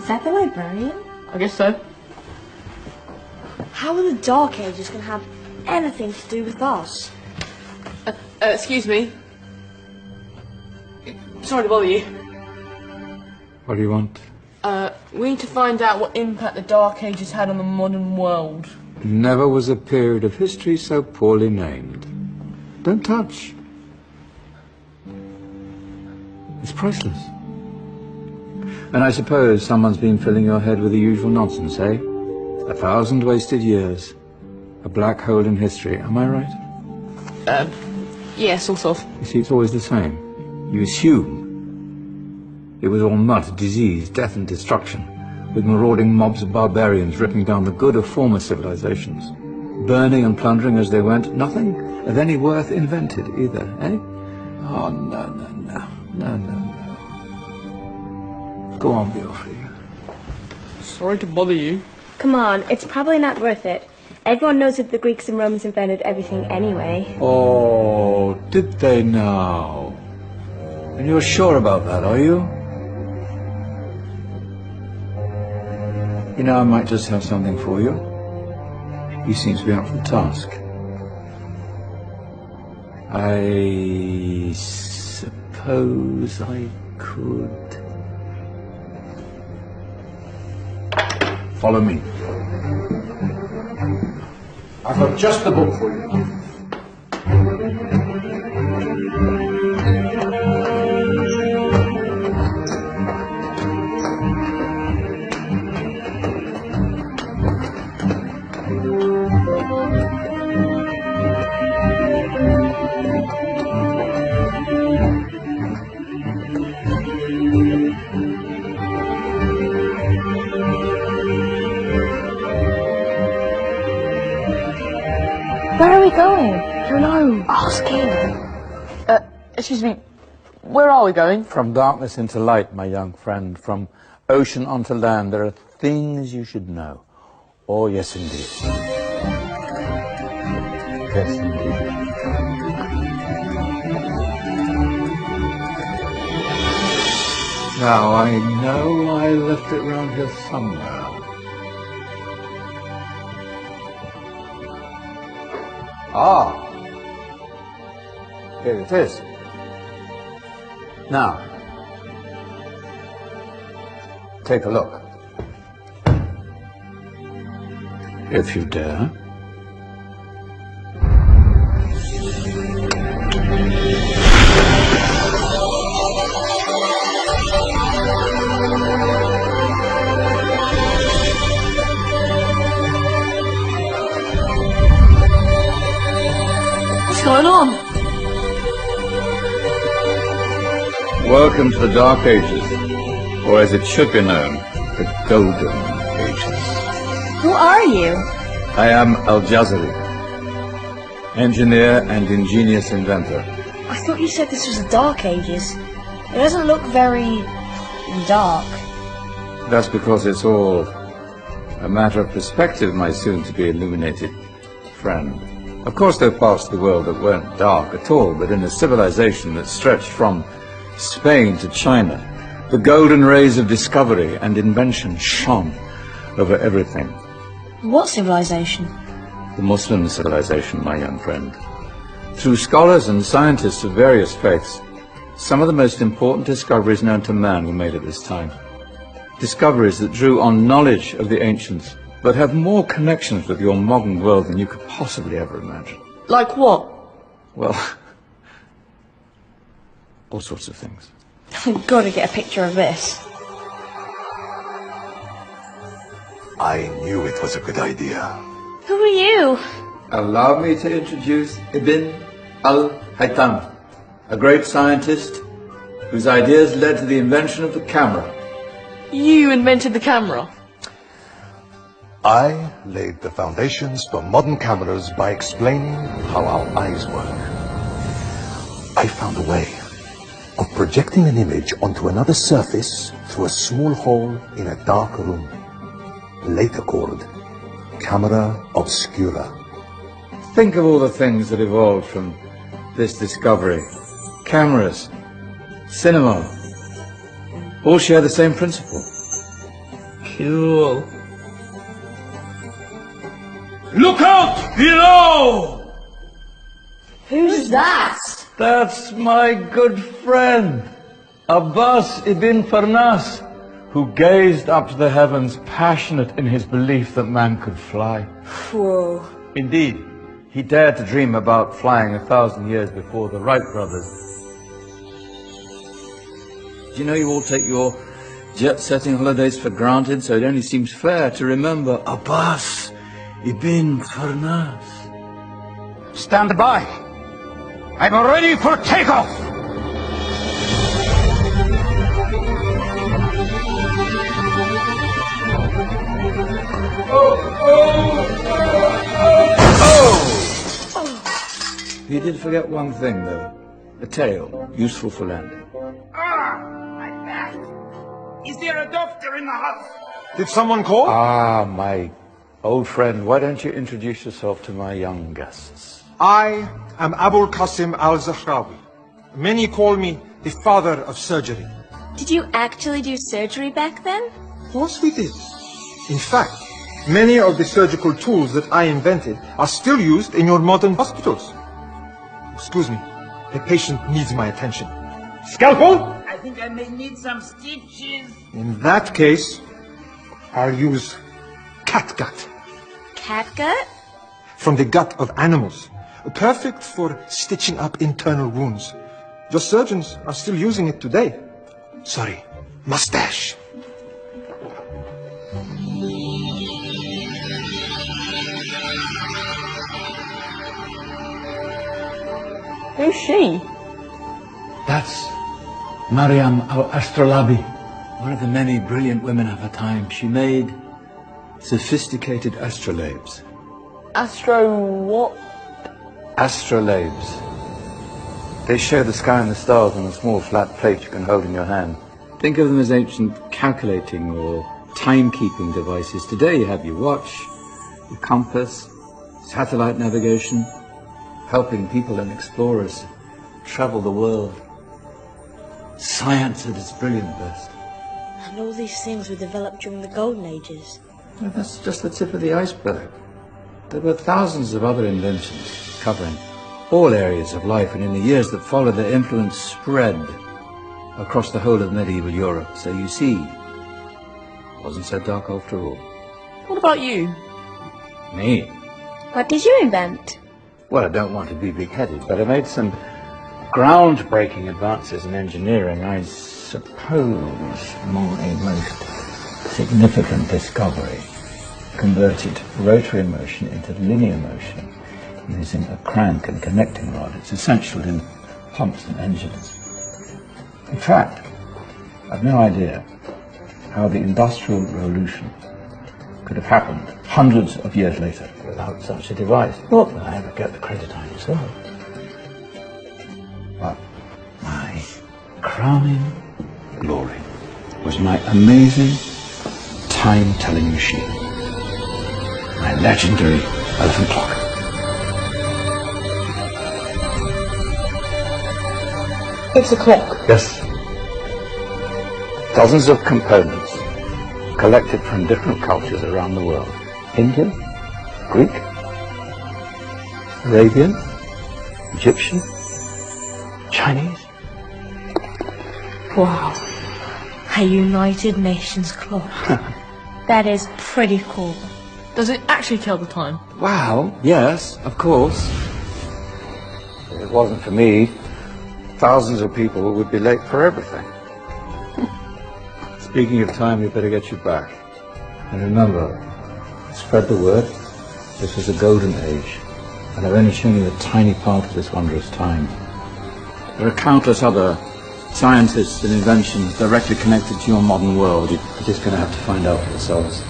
Is that the librarian? I guess so. How are the Dark Ages going to have anything to do with us? Excuse me. Sorry to bother you. What do you want? We need to find out what impact the Dark Ages had on the modern world. Never was a period of history so poorly named. Don't touch. It's priceless. And I suppose someone's been filling your head with the usual nonsense, eh? 1,000 wasted years. A black hole in history, am I right? Yeah, sort of. You see, it's always the same. You assume it was all mud, disease, death and destruction, with marauding mobs of barbarians ripping down the good of former civilizations, burning and plundering as they went. Nothing of any worth invented either, eh? Oh, no. Go on, Beofrey. Sorry to bother you. Come on, it's probably not worth it. Everyone knows that the Greeks and Romans invented everything anyway. Oh, did they now? And you're sure about that, are you? You know, I might just have something for you. He seems to be up for the task. I suppose I could... Follow me. I've got just the book for you. Where are we going? Don't know. Ask him. Excuse me. Where are we going? From darkness into light, my young friend. From ocean onto land. There are things you should know. Oh, yes, indeed. Yes, indeed. Now, I know I left it round here somewhere. Ah, here it is. Now, take a look. If you dare. What's going on? Welcome to the Dark Ages, or as it should be known, the Golden Ages. Who are you? I am Al-Jazari, engineer and ingenious inventor. I thought you said this was the Dark Ages. It doesn't look very... dark. That's because it's all a matter of perspective, my soon-to-be illuminated friend. Of course, there are parts of the world that weren't dark at all, but in a civilization that stretched from Spain to China, the golden rays of discovery and invention shone over everything. What civilization? The Muslim civilization, my young friend. Through scholars and scientists of various faiths, some of the most important discoveries known to man were made at this time. Discoveries that drew on knowledge of the ancients, but have more connections with your modern world than you could possibly ever imagine. Like what? Well, all sorts of things. I've got to get a picture of this. I knew it was a good idea. Who are you? Allow me to introduce Ibn al-Haytham, a great scientist whose ideas led to the invention of the camera. You invented the camera? I laid the foundations for modern cameras by explaining how our eyes work. I found a way of projecting an image onto another surface through a small hole in a dark room, later called camera obscura. Think of all the things that evolved from this discovery. Cameras, cinema, all share the same principle. cool. Look out below! Who's that? That's my good friend, Abbas ibn Farnas, who gazed up to the heavens, passionate in his belief that man could fly. Whoa. Indeed, he dared to dream about flying 1,000 years before the Wright brothers. Do you know you all take your jet-setting holidays for granted, so it only seems fair to remember Abbas ibn Farnas. Stand by. I'm ready for takeoff. You did forget one thing, though. A tail, useful for landing. My back! Is there a doctor in the house? Did someone call? Ah, my old friend, why don't you introduce yourself to my young guests? I am Abul Qasim al-Zahrawi. Many call me the father of surgery. Did you actually do surgery back then? Of course we did. In fact, many of the surgical tools that I invented are still used in your modern hospitals. Excuse me, a patient needs my attention. Scalpel? I think I may need some stitches. In that case, I'll use catgut Catgut? from the gut of animals. Perfect for stitching up internal wounds. Your surgeons are still using it today. Sorry, mustache. Who's she? That's Maryam al-Astrolabi, one of the many brilliant women of her time. She made sophisticated astrolabes. Astro what? Astrolabes. They show the sky and the stars on a small flat plate you can hold in your hand. Think of them as ancient calculating or timekeeping devices. Today you have your watch, your compass, satellite navigation, helping people and explorers travel the world. Science at its brilliant best. And all these things were developed during the Golden Ages. Well, that's just the tip of the iceberg. There were thousands of other inventions covering all areas of life, and in the years that followed, their influence spread across the whole of medieval Europe. So you see, it wasn't so dark after all. What about you? Me? What did you invent? Well, I don't want to be big-headed, but I made some groundbreaking advances in engineering. I suppose my most significant discovery converted rotary motion into linear motion using a crank and connecting rod. It's essential in pumps and engines. In fact, I've no idea how the Industrial Revolution could have happened hundreds of years later without such a device. Not that I ever get the credit I deserve. But my crowning glory was my amazing time-telling machine. My legendary elephant clock. It's a clock. Yes. Dozens of components collected from different cultures around the world. Indian, Greek, Arabian, Egyptian, Chinese. Wow. A United Nations clock. That is pretty cool. Does it actually tell the time? Wow, yes, of course. If it wasn't for me, thousands of people would be late for everything. Speaking of time, we better get you back. And remember, spread the word. This was a golden age, and I've only shown you a tiny part of this wondrous time. There are countless other scientists and inventions directly connected to your modern world. You're just going to have to find out for yourselves.